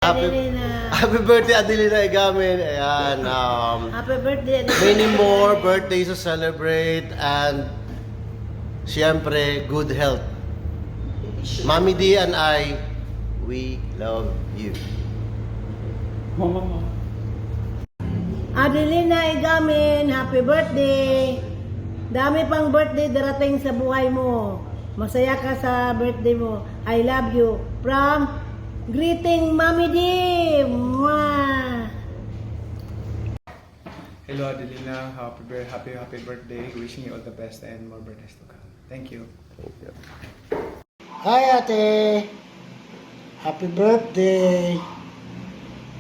Happy birthday, Adelina Igamin. Ayan, Happy birthday. many more birthdays to celebrate and siyempre, good health. Mami D and I, we love you. Adelina Igamin, happy birthday. Dami pang birthday darating sa buhay mo. Masaya ka sa birthday mo. I love you. From greeting Mami D. Mwah! Hello Adelina, happy birthday. Wishing you all the best and more birthdays to come. Thank you. Hi ate! Happy birthday!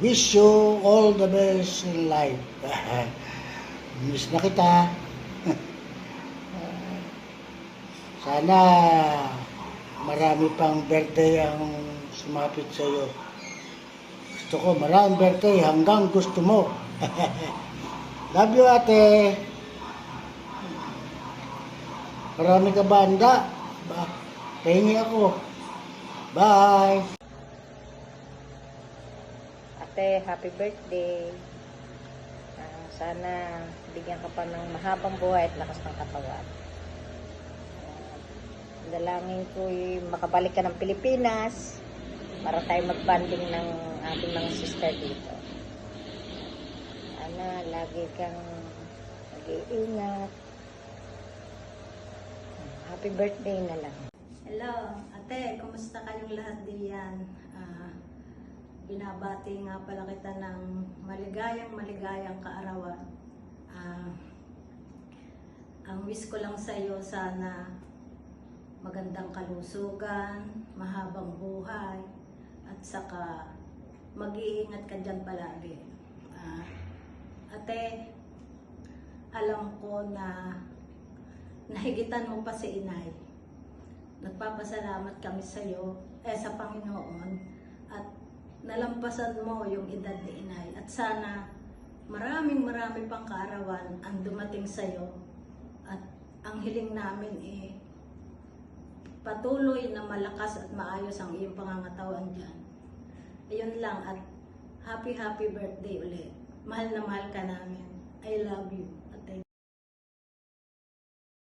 Wish you all the best in life. Miss na kita. Sana marami pang birthday ang sumapit sa iyo. Gusto ko maraming birthday hanggang gusto mo. Love you ate. Marami ka ba handa? Pahingi ako. Bye! Ate, happy birthday. Sana bigyan ka pa ng mahabang buhay at lakas ng katawan. Dalangin ko'y makabalik ka ng Pilipinas para tayo mag-banding ng ating mga sister dito. Sana lagi kang mag-iingat. Happy birthday na lang. Hello, ate, kumusta kayong lahat diyan? Binabati nga pala kita ng maligayang kaarawan. Ang wish ko lang sa iyo, sana magandang kalusugan, mahabang buhay, at saka mag-iingat ka dyan palagi. Ate, alam ko na nahigitan mo pa si inay. Nagpapasalamat kami sa iyo, sa Panginoon, at nalampasan mo yung edad ni inay. At sana maraming pang kaarawan ang dumating sa iyo. At ang hiling namin patuloy na malakas at maayos ang iyong pangangatawan dyan. Ayun lang, at happy birthday ulit. Mahal na mahal ka namin. I love you.